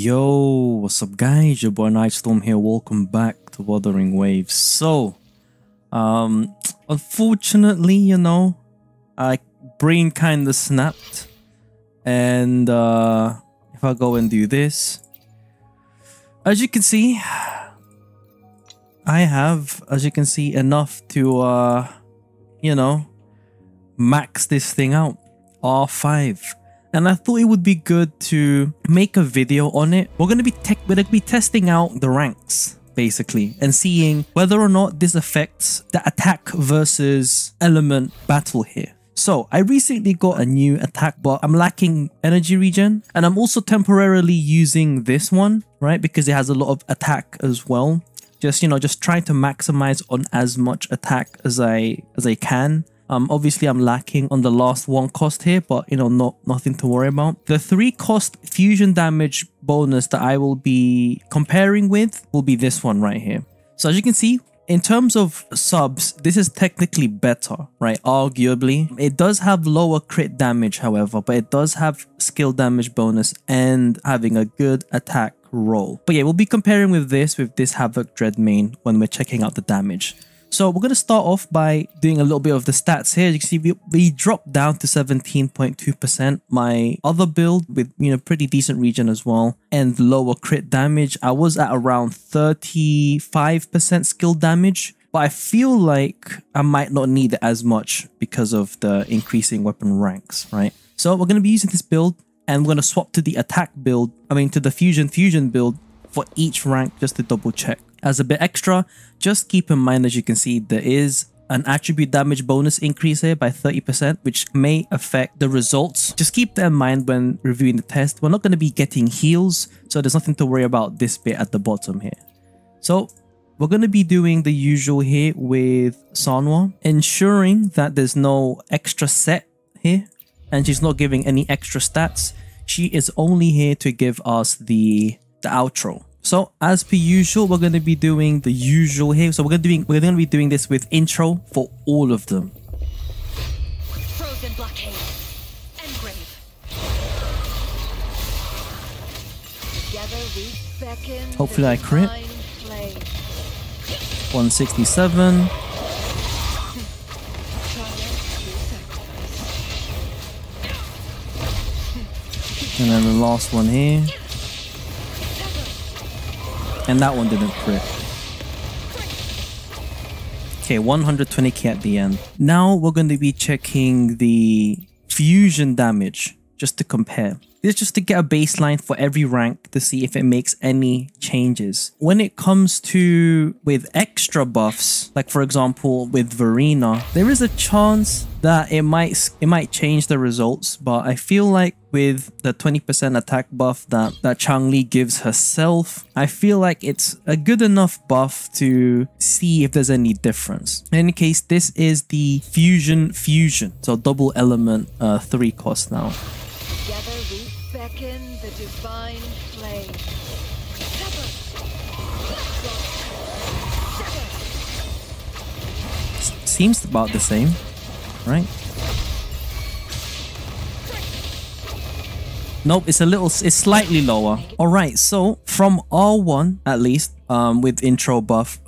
Yo, what's up guys, your boy Nitrostorm here, welcome back to Wuthering Waves. So, unfortunately, I brain kinda snapped, and if I go and do this, as you can see, I have, enough to, max this thing out, R5. And I thought it would be good to make a video on it. We're gonna be testing out the ranks basically and seeing whether or not this affects the attack versus element battle here. So I recently got a new attack, but I'm lacking energy regen, and I'm also temporarily using this one, right? Because it has a lot of attack as well. Just trying to maximize on as much attack as I can. Obviously I'm lacking on the last one cost here, but nothing to worry about. The 3 cost fusion damage bonus that I will be comparing with will be this one right here. So as you can see, in terms of subs, this is technically better, right? Arguably. It does have lower crit damage, however, but it does have skill damage bonus and having a good attack roll. But yeah, we'll be comparing with this Havoc Dread main when we're checking out the damage. So we're going to start off by doing a little bit of the stats here. You can see we dropped down to 17.2%. My other build with, pretty decent regen as well and lower crit damage, I was at around 35% skill damage, but I feel like I might not need it as much because of the increasing weapon ranks, right? So we're going to be using this build, and we're going to swap to the attack build, to the fusion build for each rank just to double check. As a bit extra, just keep in mind, as you can see, there is an attribute damage bonus increase here by 30%, which may affect the results. Just keep that in mind when reviewing the test. We're not going to be getting heals, so there's nothing to worry about this bit at the bottom here. So we're going to be doing the usual here with Sanwa, ensuring that there's no extra set here, and she's not giving any extra stats. She is only here to give us the outro. So as per usual, we're going to be doing the usual here. So we're going to be doing this with intro for all of them. Frozen blockade. Engrave. Together we beckon. Hopefully I crit. 167. And then the last one here. And that one didn't crit. Okay, 120k at the end. Now we're going to be checking the fusion damage just to compare. This is just to get a baseline for every rank to see if it makes any changes. When it comes to with extra buffs, like for example with Verena, there is a chance that it might change the results, but I feel like with the 20% attack buff that Changli gives herself, I feel like it's a good enough buff to see if there's any difference. In any case, this is the fusion, so double element 3 cost now. Together we beckon the divine flame. Seems about the same, right? Nope, it's slightly lower. Alright, so from R1 at least, with intro buff,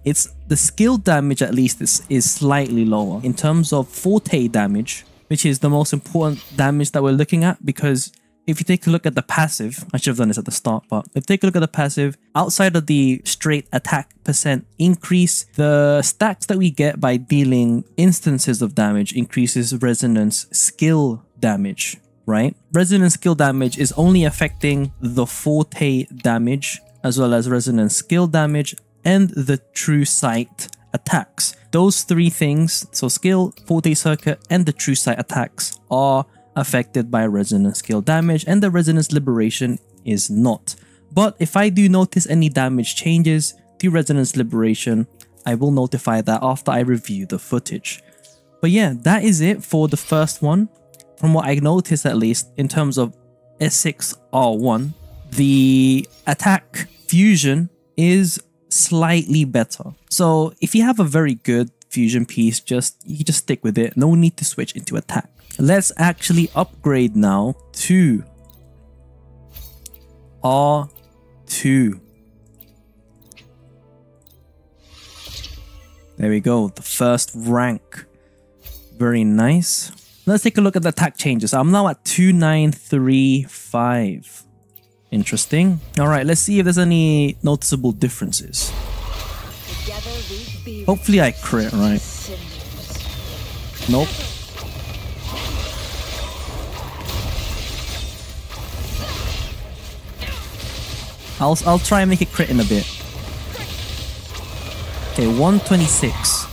it's the skill damage at least is slightly lower. In terms of forte damage, which is the most important damage that we're looking at, because if you take a look at the passive, I should have done this at the start, but if you take a look at the passive, outside of the straight attack percent increase, the stacks that we get by dealing instances of damage increases resonance skill damage, right? Resonance skill damage is only affecting the forte damage, as well as resonance skill damage and the true sight attacks. Those 3 things, so skill, forte circuit, and the true sight attacks, are affected by resonance skill damage, and the resonance liberation is not. But if I do notice any damage changes to resonance liberation, I will notify that after I review the footage. But yeah, that is it for the first one. From what I noticed, at least in terms of S6R1, the attack fusion is slightly better. So if you have a very good fusion piece, you just stick with it. No need to switch into attack. Let's actually upgrade now to R2. There we go, the first rank. Very nice. Let's take a look at the attack changes. I'm now at 2935. Interesting. Alright, let's see if there's any noticeable differences. Hopefully I crit, right? Nope. I'll try and make it crit in a bit. Okay, 126.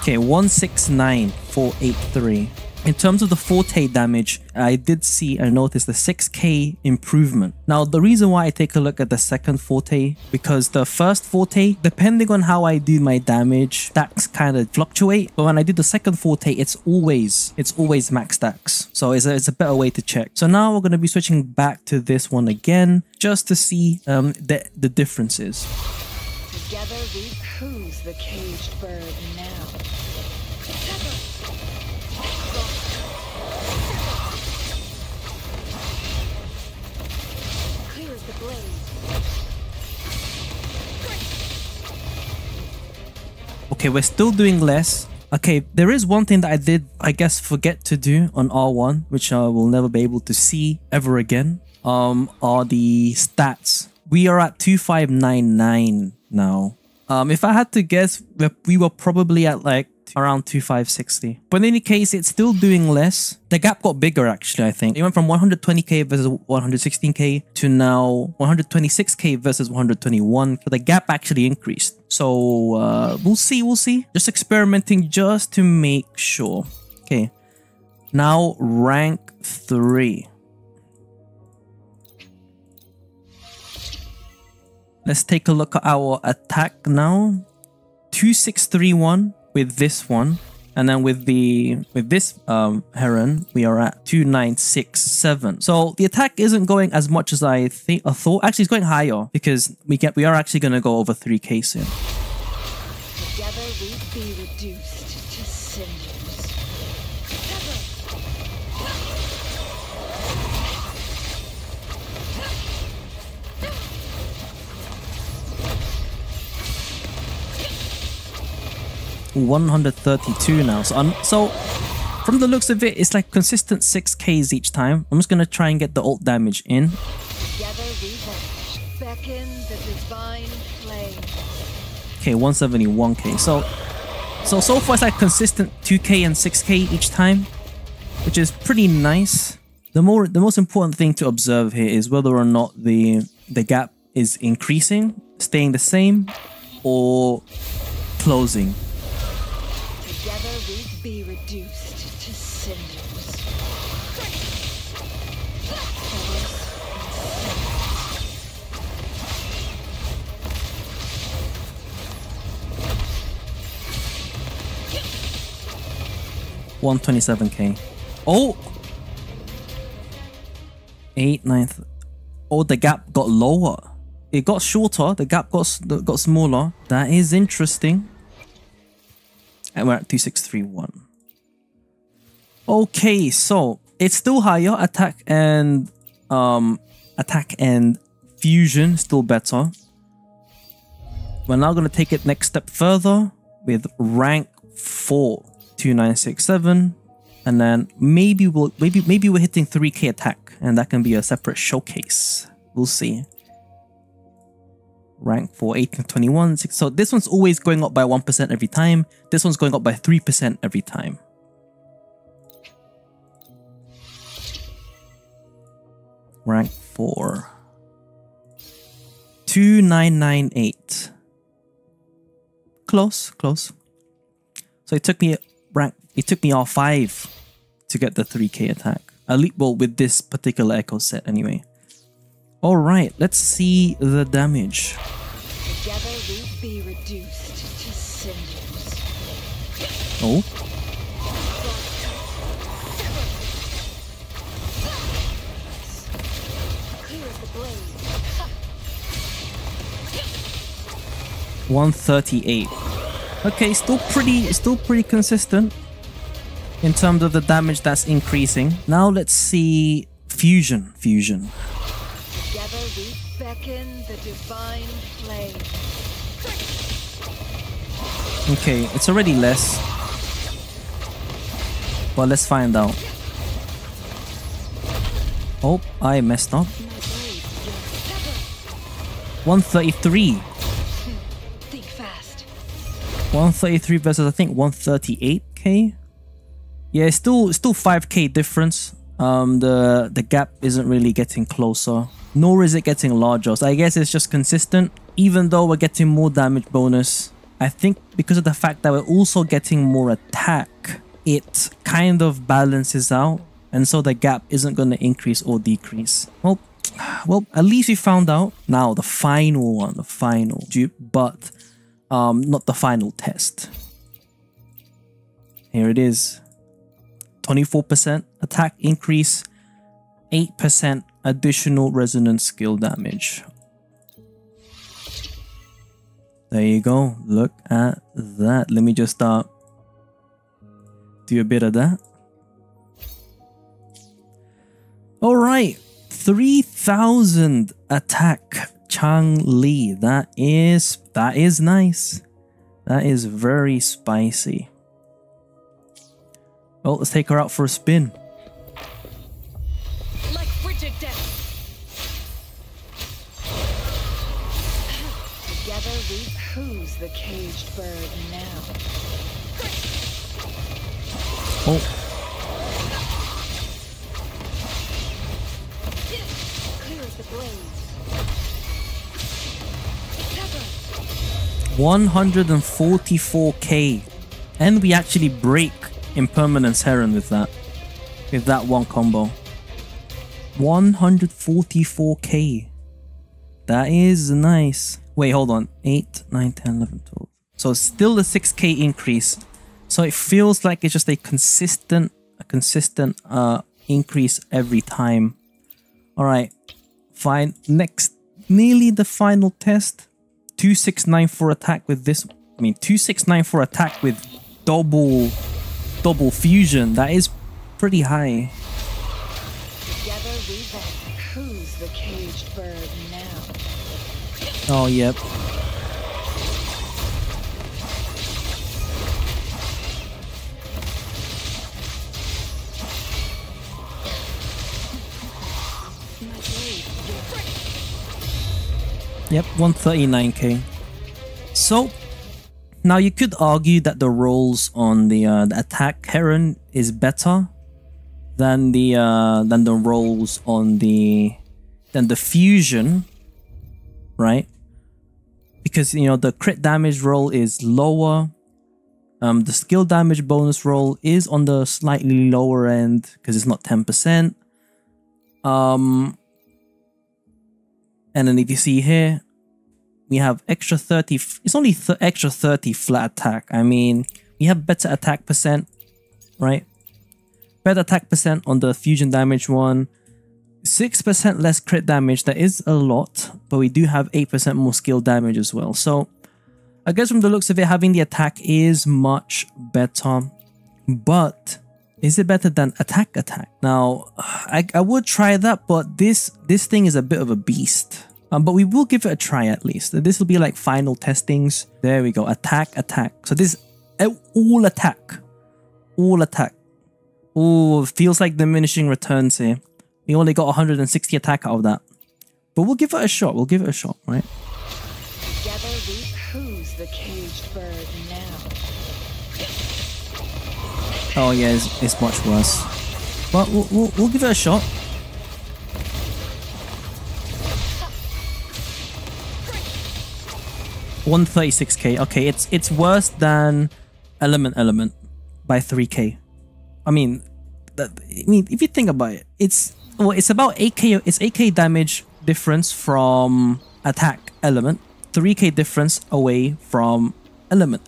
Okay, 169483. In terms of the forte damage, I did see and notice the 6k improvement. Now, the reason why I take a look at the second forte, because the first forte, depending on how I do my damage, stacks kind of fluctuate. But when I do the second forte, it's always max stacks. So it's a better way to check. So now we're going to be switching back to this one again, just to see the differences. Together we who's the caged bird now? Clears the blade. Okay, we're still doing less. Okay, there is one thing that I did, I guess, forget to do on R1, which I will never be able to see ever again, are the stats. We are at 2599 now. If I had to guess, we were probably at like around 2560. But in any case, it's still doing less. The gap got bigger actually, I think. It went from 120k versus 116k to now 126k versus 121. So the gap actually increased. So we'll see. Just experimenting just to make sure. Okay. Now rank 3. Let's take a look at our attack now. 2631 with this one, and then with this heron we are at 2967. So the attack isn't going as much as I thought. Actually, it's going higher because we are actually going to go over 3k soon. Together we be reduced to cinders. $132 now. So from the looks of it, it's like consistent 6Ks each time. I'm just gonna try and get the ult damage in. Together we beckon the divine flame. Okay, 171k. So far it's like consistent 2k and 6k each time, which is pretty nice. The most important thing to observe here is whether or not the gap is increasing, staying the same, or closing. Together we be reduced to cinders. $127k. Oh! 8, 9th. Oh, the gap got lower. It got shorter. The gap got smaller. That is interesting. And we're at 2631. Okay, so it's still higher. Attack and fusion still better. We're now gonna take it next step further with rank 4, 2967, and then maybe we're hitting 3k attack, and that can be a separate showcase. We'll see. Rank 4, 1821. So this one's always going up by 1% every time. This one's going up by 3% every time. Rank 4. 2998. Close. So it took me R5 to get the 3k attack. At least, well, with this particular echo set anyway. Alright, let's see the damage. Together we be reduced to cinders. Oh. Clears the blade. 138. Okay, still pretty consistent. in terms of the damage that's increasing. Now let's see fusion. Together we beckon the divine flame. Okay, it's already less. But let's find out. Oh, I messed up. 133. Think fast. 133 versus I think 138k. Yeah, it's still 5k difference. The gap isn't really getting closer, nor is it getting larger. So I guess it's just consistent. Even though we're getting more damage bonus, I think because of the fact that we're also getting more attack, it kind of balances out, and so the gap isn't going to increase or decrease. Well, at least we found out. Now the final one, the final dupe, but not the final test. Here it is. 24% attack increase, 8% additional resonance skill damage. There you go. Look at that. Let me just do a bit of that. All right, 3000 attack Changli. That is nice. That is very spicy. Well, let's take her out for a spin. Like frigid death. Together we who's the caged bird now. Oh. Clear as the blaze. 144k. And we actually break Impermanence Heron with that one combo. 144k. That is nice. Wait, hold on. 8, 9, 10, 11, 12. So still a 6k increase. So it feels like it's just a consistent increase every time. All right, fine. Next, nearly the final test. 2694 attack with this. 2694 attack with double fusion. That is pretty high. Together we beckon who's the caged bird now. Oh, yep. Yep, 139k. So now you could argue that the rolls on the attack Heron is better than the rolls on the fusion, right? Because the crit damage roll is lower. The skill damage bonus roll is on the slightly lower end because it's not 10%. And then if you see here, we have extra 30. It's only extra 30 flat attack. I mean, we have better attack percent, right? Better attack percent on the fusion damage one. 6% less crit damage. That is a lot, but we do have 8% more skill damage as well. So I guess from the looks of it, having the attack is much better. But is it better than attack? Now, I would try that, but this thing is a bit of a beast. But we will give it a try at least. This will be like final testings. There we go. Attack. So this all attack. Oh, feels like diminishing returns here. We only got 160 attack out of that. But we'll give it a shot. Right? Together we who's the caged bird now. Oh yeah, it's much worse. But we'll give it a shot. $136k. Okay, it's worse than element by 3k. I mean, if you think about it, it's about 8k. It's 8k damage difference from attack element, 3k difference away from element.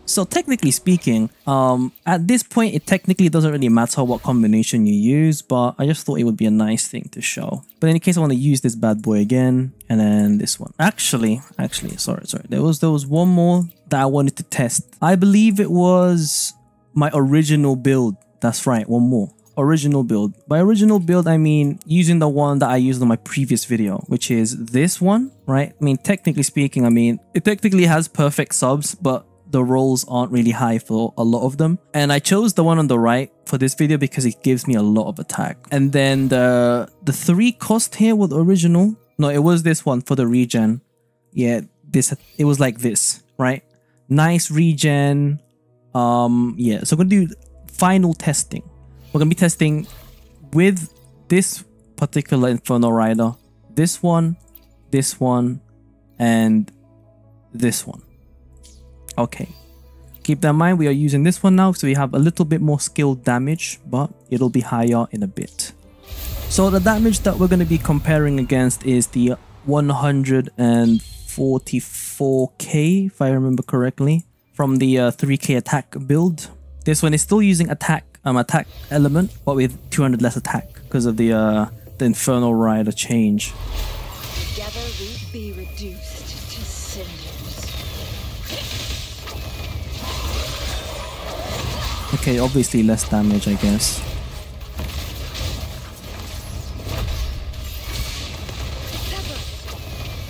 So technically speaking, at this point, it technically doesn't really matter what combination you use, but I just thought it would be a nice thing to show. But in case I want to use this bad boy again, and then this one. Actually, sorry. There was one more that I wanted to test. I believe it was my original build That's right, one more. Original build. By original build, I mean using the one that I used in my previous video, which is this one, right? I mean, technically speaking, I mean, it technically has perfect subs, but the rolls aren't really high for a lot of them. And I chose the one on the right for this video because it gives me a lot of attack. And then the 3 cost here with original, no, it was this one for the regen. Yeah, it was like this, right? Nice regen. Yeah, so we're gonna do final testing. We're gonna be testing with this particular Inferno Rider, this one, and this one. Okay, keep that in mind, we are using this one now, so we have a little bit more skill damage, but it'll be higher in a bit. So the damage that we're going to be comparing against is the 144k, if I remember correctly, from the 3k attack build. This one is still using attack element, but with 200 less attack because of the Infernal Rider change. Together we be reduced to cinders. Okay, obviously less damage, I guess.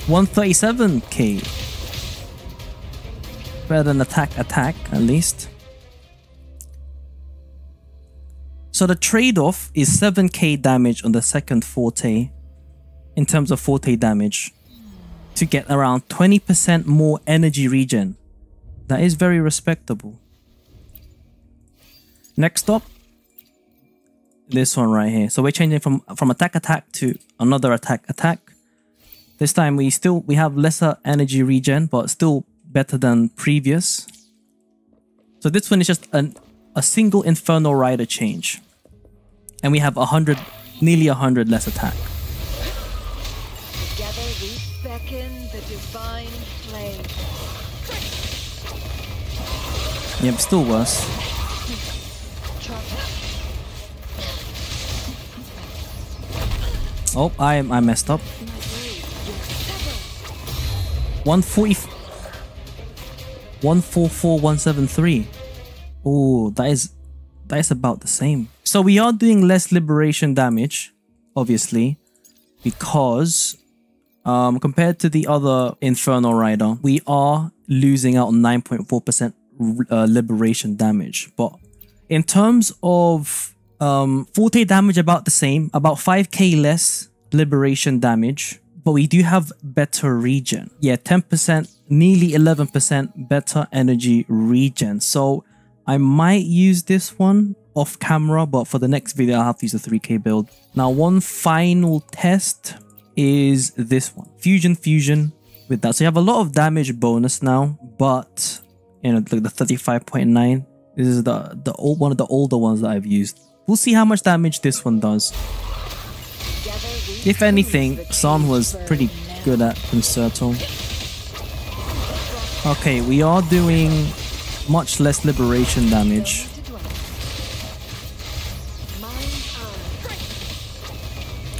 137k. Better than attack, at least. So the trade-off is 7k damage on the second Forte, in terms of Forte damage, to get around 20% more energy regen. That is very respectable. Next up, this one right here. So we're changing from attack to another attack. This time we have lesser energy regen, but still better than previous. So this one is just a single Inferno Rider change. And we have nearly 100 less attack. Together we beckon the divine flame. Yep, still worse. Oh, I messed up. 144,173. Oh, that is about the same. So we are doing less liberation damage, obviously, because compared to the other Inferno Rider, we are losing out on 9.4% liberation damage. But in terms of Forte damage, about the same, about 5k less liberation damage, but we do have better regen. Yeah, 10%, nearly 11% better energy regen. So I might use this one off camera, but for the next video I'll have to use the 3k build. Now, one final test is this one. Fusion with that. So you have a lot of damage bonus now, but you know, like the 35.9. This is one of the older ones that I've used. We'll see how much damage this one does. If anything, Son was pretty good at Concerto. Okay, we are doing much less liberation damage.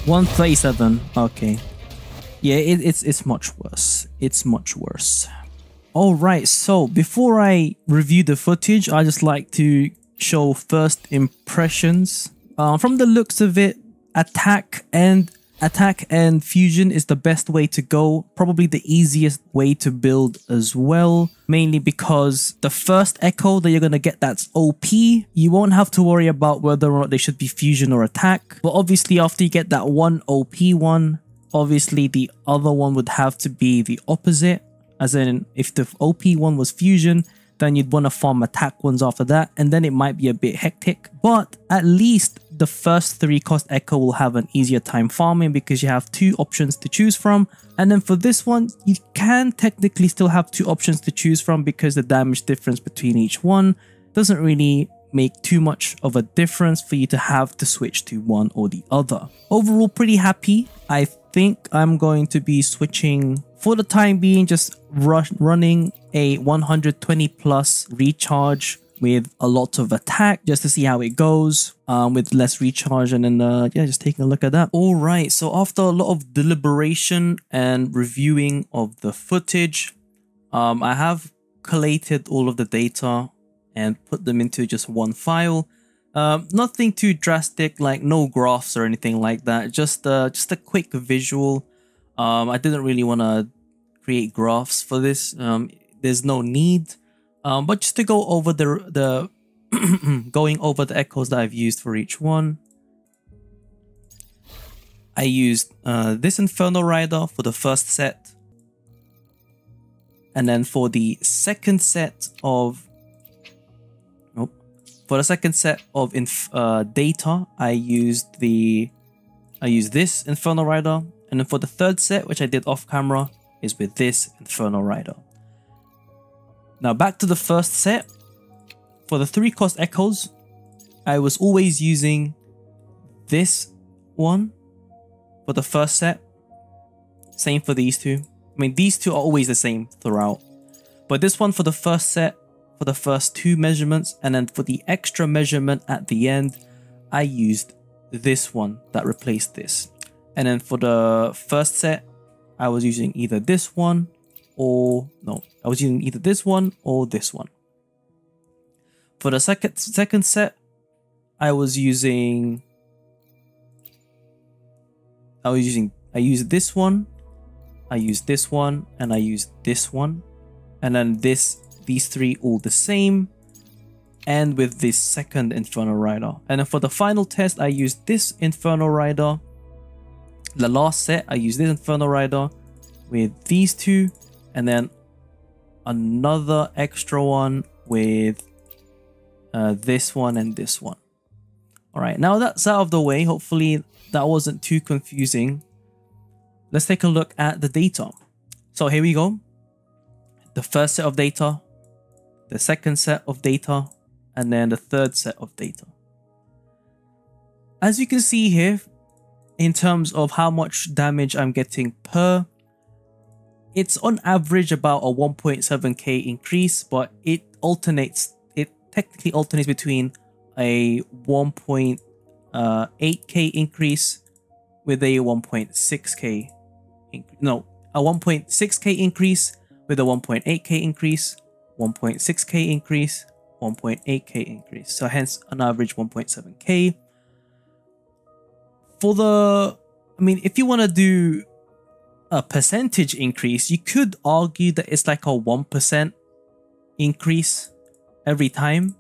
137. Okay. Yeah, it's much worse. It's much worse. Alright, so before I review the footage, I just like to show first impressions. From the looks of it, attack and fusion is the best way to go, probably the easiest way to build as well, mainly because the first echo that you're going to get, that's OP. You won't have to worry about whether or not they should be fusion or attack, but obviously after you get that one OP one, obviously the other one would have to be the opposite, as in if the OP one was fusion, then you'd want to farm attack ones after that, and then it might be a bit hectic. But at least the first 3 cost echo will have an easier time farming because you have 2 options to choose from. And then for this one, you can technically still have 2 options to choose from because the damage difference between each one doesn't really make too much of a difference for you to have to switch to one or the other. Overall, pretty happy. I think I'm going to be switching for the time being, just running a 120 plus recharge with a lot of attack just to see how it goes, with less recharge, and then yeah, just taking a look at that. All right, so after a lot of deliberation and reviewing of the footage, I have collated all of the data and put them into just one file. Nothing too drastic, like no graphs or anything like that. Just a quick visual. I didn't really want to create graphs for this. There's no need. But just to go over the going over the echoes that I've used for each one. I used this Inferno Rider for the first set. And then for the second set of data, I used this Inferno Rider, and then for the third set, which I did off camera, is with this Inferno Rider. Now back to the first set. For the 3-cost echoes, I was always using this one for the first set. Same for these two. I mean, these two are always the same throughout. But this one for the first set, for the first 2 measurements, and then for the extra measurement at the end, I used this one that replaced this. And then for the first set, I was using either this one or I was using either this one or this one. For the second set, I used this one, I used this one, and I used this one, and then these 3 all the same, and with this second Inferno Rider. And then for the final test, I used this Inferno Rider. The last set, I used this Inferno Rider with these 2, and then another extra one with this one and this one. Alright, now that's out of the way. Hopefully that wasn't too confusing. Let's take a look at the data. So here we go. The first set of data, the second set of data, and then the third set of data. As you can see here, in terms of how much damage I'm getting per, it's on average about a 1.7k increase, but it technically alternates between a 1.8k increase with a 1.6k a 1.6k increase with a 1.8k increase, 1.6k increase, 1.8k increase. So hence an average 1.7k. If you want to do a percentage increase, you could argue that it's like a 1% increase every time.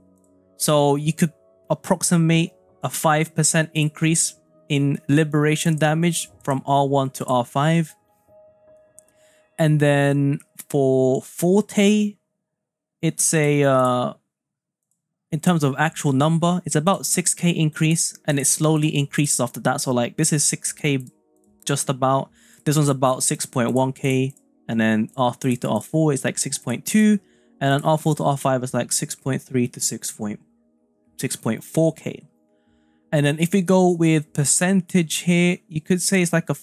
So you could approximate a 5% increase in liberation damage from R1 to R5. And then for Forte, it's a in terms of actual number, it's about 6k increase, and it slowly increases after that. So like this is 6k just about. This one's about 6.1k, and then R3 to R4 is like 6.2, and then R4 to R5 is like 6.3 to 6.4k. And then if we go with percentage here, you could say it's like a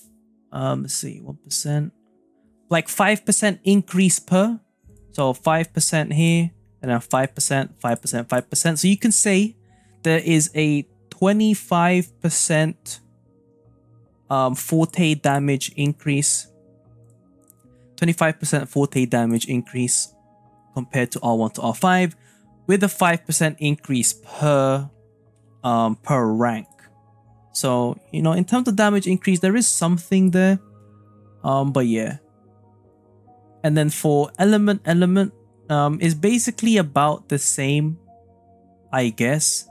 let's see, 1%, like 5% increase per. So 5% here, and then 5%, 5%, 5%. So you can say there is a 25% Forte damage increase, 25% Forte damage increase compared to R1 to R5, with a 5% increase per rank. So, you know, in terms of damage increase, there is something there. But yeah. And then for element is basically about the same, I guess,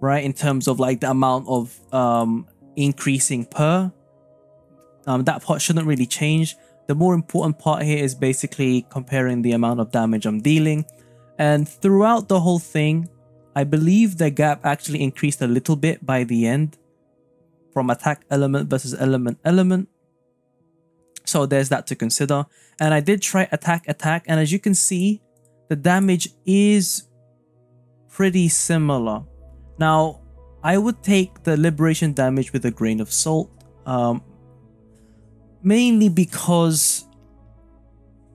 right? In terms of like the amount of increasing per. That part shouldn't really change. The more important part here is basically comparing the amount of damage I'm dealing. And throughout the whole thing, I believe the gap actually increased a little bit by the end from attack element versus element. So there's that to consider. And I did try attack, and as you can see, the damage is pretty similar. Now, I would take the liberation damage with a grain of salt, mainly because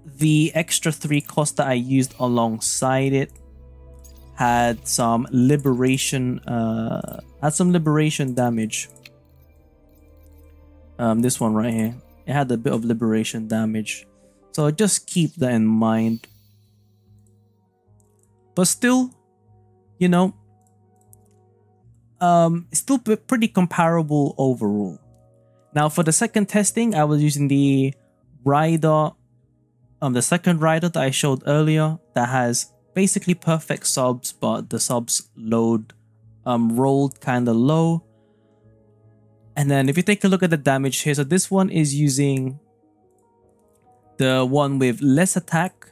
the extra 3 costs that I used alongside it had some liberation damage. This one right here, it had a bit of liberation damage, so just keep that in mind. But still, you know, it's still pretty comparable overall. Now for the second testing, I was using the rider, the second rider that I showed earlier that has basically perfect subs, but the subs load rolled kind of low. And then if you take a look at the damage here, so this one is using the one with less attack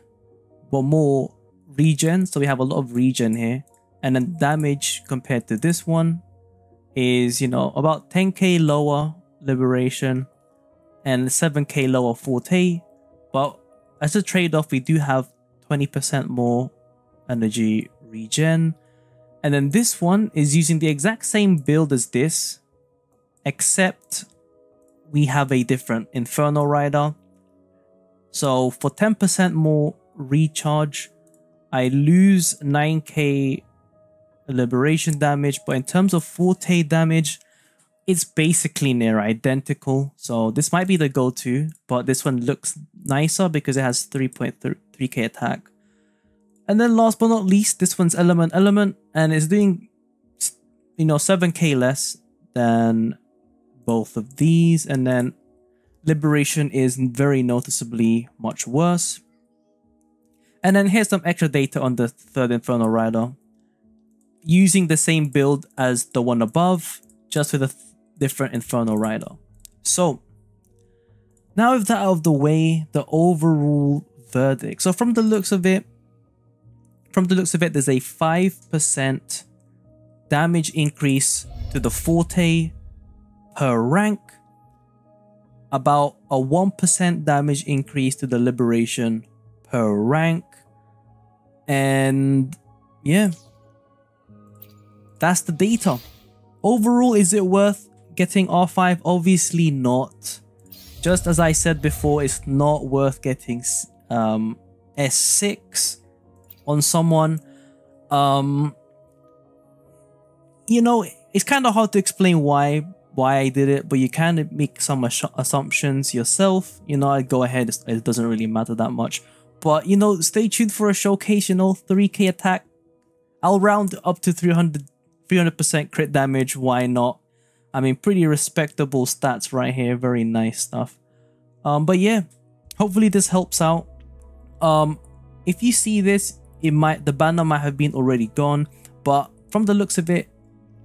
but more regen, so we have a lot of regen here. And then damage compared to this one is, you know, about 10k lower liberation and 7k lower forte, but as a trade-off we do have 20% more energy regen. And then this one is using the exact same build as this, except we have a different Inferno Rider. So for 10% more recharge, I lose 9k liberation damage, but in terms of forte damage, it's basically near identical. So this might be the go-to, but this one looks nicer because it has 3.3k attack. And then last but not least, this one's element, and it's doing, you know, 7k less than both of these. And then liberation is very noticeably much worse. And then here's some extra data on the third Inferno Rider, using the same build as the one above, just with a different Inferno Rider. So now with that out of the way, the overall verdict. So from the looks of it, there's a 5% damage increase to the forte per rank, about a 1% damage increase to the liberation per rank, and yeah, that's the data. Overall, is it worth getting R5? Obviously not. Just as I said before, it's not worth getting S6 on someone. You know, it's kind of hard to explain why I did it, but you can make some assumptions yourself. You know, I'd go ahead, it doesn't really matter that much. But, you know, stay tuned for a showcase, you know, 3k attack. I'll round up to 300% crit damage, why not? I mean, pretty respectable stats right here, very nice stuff. But yeah, hopefully this helps out. If you see this, the banner might have been already gone, but from the looks of it,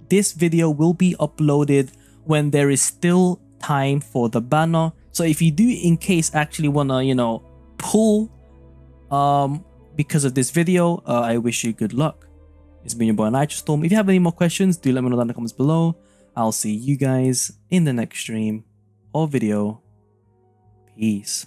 this video will be uploaded when there is still time for the banner. So if you do in case actually wanna, you know, pull because of this video, I wish you good luck. It's been your boy Nitrostorm. If you have any more questions, do let me know down in the comments below. I'll see you guys in the next stream or video. Peace.